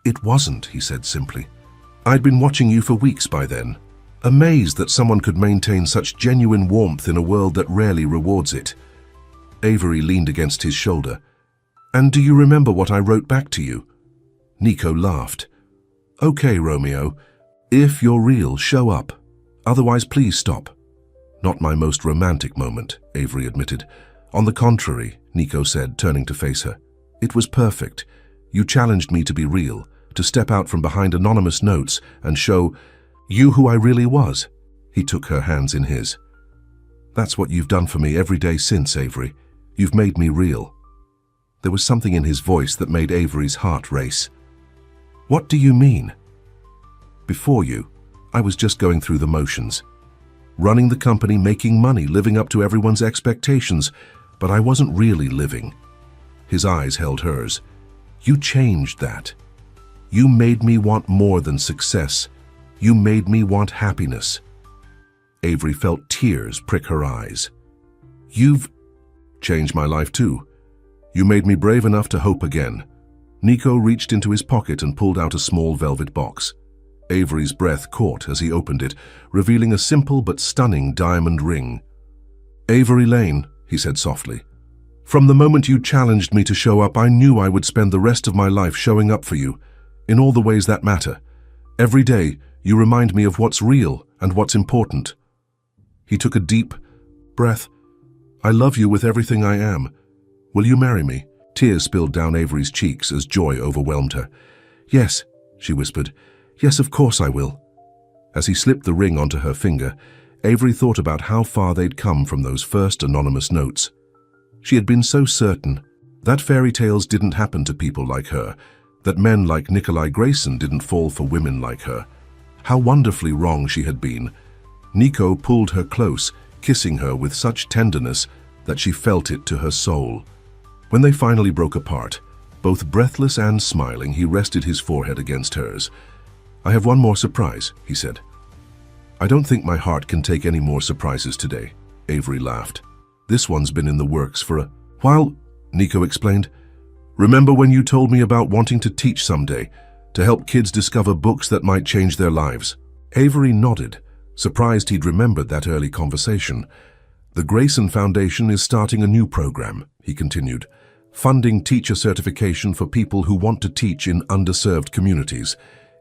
"It wasn't," he said simply. "I'd been watching you for weeks by then, amazed that someone could maintain such genuine warmth in a world that rarely rewards it." Avery leaned against his shoulder. "And do you remember what I wrote back to you?" Nico laughed. "Okay, Romeo. If you're real, show up. Otherwise, please stop." "Not my most romantic moment," Avery admitted. "On the contrary," Nico said, turning to face her. "It was perfect. You challenged me to be real, to step out from behind anonymous notes and show you who I really was." He took her hands in his. That's what you've done for me every day since, Avery. You've made me real." There was something in his voice that made Avery's heart race. "What do you mean?" "Before you, I was just going through the motions. Running the company, making money, living up to everyone's expectations, but I wasn't really living." His eyes held hers. "You changed that. You made me want more than success. You made me want happiness." Avery felt tears prick her eyes. "You've changed my life too. You made me brave enough to hope again." Nico reached into his pocket and pulled out a small velvet box. Avery's breath caught as he opened it, revealing a simple but stunning diamond ring. "Avery Lane," he said softly. "From the moment you challenged me to show up, I knew I would spend the rest of my life showing up for you, in all the ways that matter. Every day, you remind me of what's real and what's important." He took a deep breath. "I love you with everything I am. Will you marry me?" Tears spilled down Avery's cheeks as joy overwhelmed her. "Yes," she whispered. "Yes, of course I will." As he slipped the ring onto her finger, Avery thought about how far they'd come from those first anonymous notes. She had been so certain that fairy tales didn't happen to people like her, that men like Nikolai Grayson didn't fall for women like her. How wonderfully wrong she had been. Nico pulled her close, kissing her with such tenderness that she felt it to her soul. When they finally broke apart, both breathless and smiling, he rested his forehead against hers. "I have one more surprise," he said. "I don't think my heart can take any more surprises today," Avery laughed. "This one's been in the works for a while," Nico explained. "Remember when you told me about wanting to teach someday, to help kids discover books that might change their lives?" Avery nodded, surprised he'd remembered that early conversation. "The Grayson Foundation is starting a new program," he continued, "funding teacher certification for people who want to teach in underserved communities.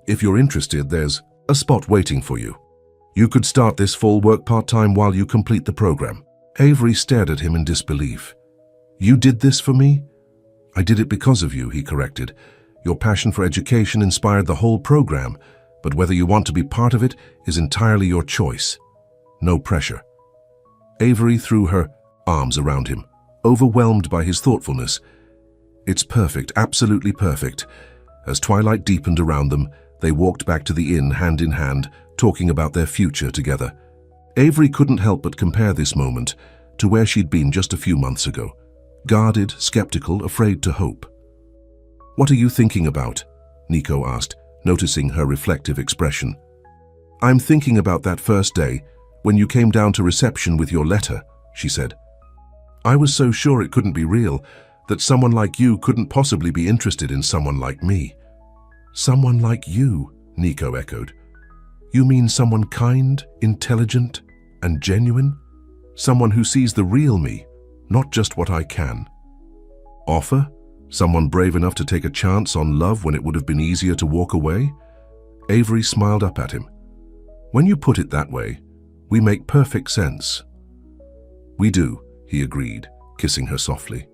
If you're interested, there's a spot waiting for you. You could start this fall, work part-time while you complete the program." Avery stared at him in disbelief. "You did this for me?" "I did it because of you," he corrected. "Your passion for education inspired the whole program, but whether you want to be part of it is entirely your choice. No pressure." Avery threw her arms around him, overwhelmed by his thoughtfulness. "It's perfect, absolutely perfect." As twilight deepened around them, they walked back to the inn hand in hand, talking about their future together. Avery couldn't help but compare this moment to where she'd been just a few months ago. Guarded, skeptical, afraid to hope. "What are you thinking about?" Nico asked, noticing her reflective expression. "I'm thinking about that first day, when you came down to reception with your letter," she said. "I was so sure it couldn't be real, that someone like you couldn't possibly be interested in someone like me." "Someone like you," Nico echoed. "You mean someone kind, intelligent, and genuine? Someone who sees the real me, not just what I can offer? Someone brave enough to take a chance on love when it would have been easier to walk away?" Avery smiled up at him. "When you put it that way, we make perfect sense." "We do," he agreed, kissing her softly.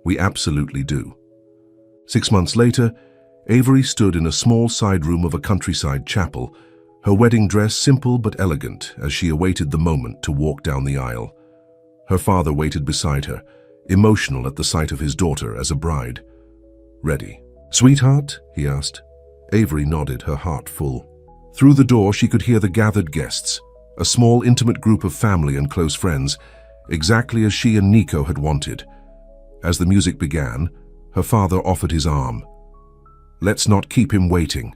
"We absolutely do." 6 months later, Avery stood in a small side room of a countryside chapel, her wedding dress simple but elegant as she awaited the moment to walk down the aisle. Her father waited beside her, emotional at the sight of his daughter as a bride. "Ready?" "Sweetheart?" he asked. Avery nodded, her heart full. Through the door, she could hear the gathered guests, a small, intimate group of family and close friends, exactly as she and Nico had wanted. As the music began, her father offered his arm. "Let's not keep him waiting."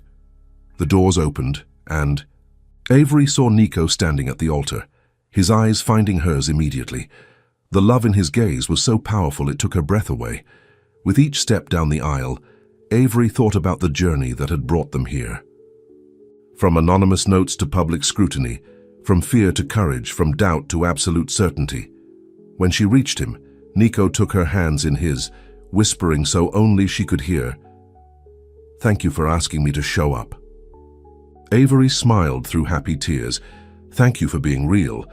The doors opened, and Avery saw Nico standing at the altar, his eyes finding hers immediately. The love in his gaze was so powerful it took her breath away. With each step down the aisle, Avery thought about the journey that had brought them here. From anonymous notes to public scrutiny, from fear to courage, from doubt to absolute certainty. When she reached him, Nico took her hands in his, whispering so only she could hear, "Thank you for asking me to show up." Avery smiled through happy tears. "Thank you for being real."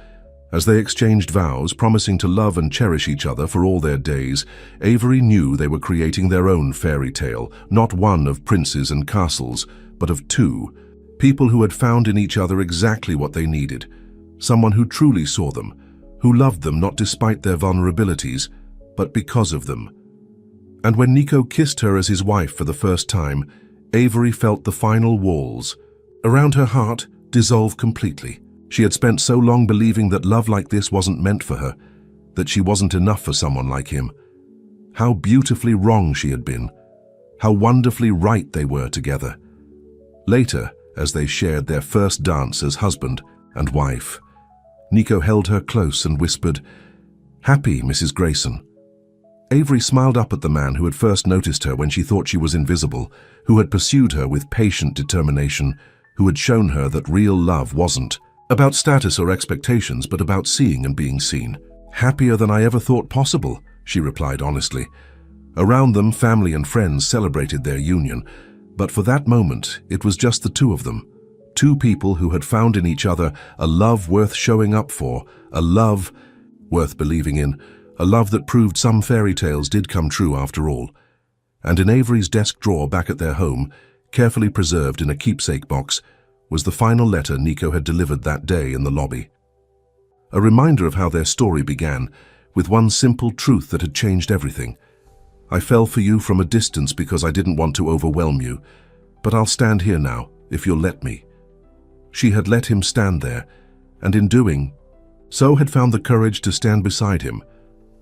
As they exchanged vows, promising to love and cherish each other for all their days, Avery knew they were creating their own fairy tale, not one of princes and castles, but of two, people who had found in each other exactly what they needed, someone who truly saw them, who loved them not despite their vulnerabilities, but because of them. And when Nico kissed her as his wife for the first time, Avery felt the final walls around her heart dissolve completely. She had spent so long believing that love like this wasn't meant for her, that she wasn't enough for someone like him. How beautifully wrong she had been. How wonderfully right they were together. Later, as they shared their first dance as husband and wife, Nico held her close and whispered, "Happy, Mrs. Grayson." Avery smiled up at the man who had first noticed her when she thought she was invisible, who had pursued her with patient determination, who had shown her that real love wasn't about status or expectations, but about seeing and being seen. "Happier than I ever thought possible," she replied honestly. Around them, family and friends celebrated their union, but for that moment, it was just the two of them. Two people who had found in each other a love worth showing up for, a love worth believing in, a love that proved some fairy tales did come true after all. And in Avery's desk drawer back at their home, carefully preserved in a keepsake box, was the final letter Nico had delivered that day in the lobby. A reminder of how their story began, with one simple truth that had changed everything. "I fell for you from a distance because I didn't want to overwhelm you, but I'll stand here now, if you'll let me." She had let him stand there, and in doing so had found the courage to stand beside him,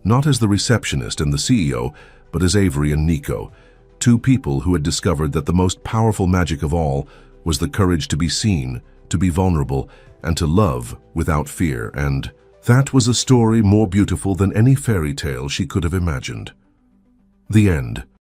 not as the receptionist and the CEO, but as Avery and Nico, two people who had discovered that the most powerful magic of all was the courage to be seen, to be vulnerable, and to love without fear, and that was a story more beautiful than any fairy tale she could have imagined. The end.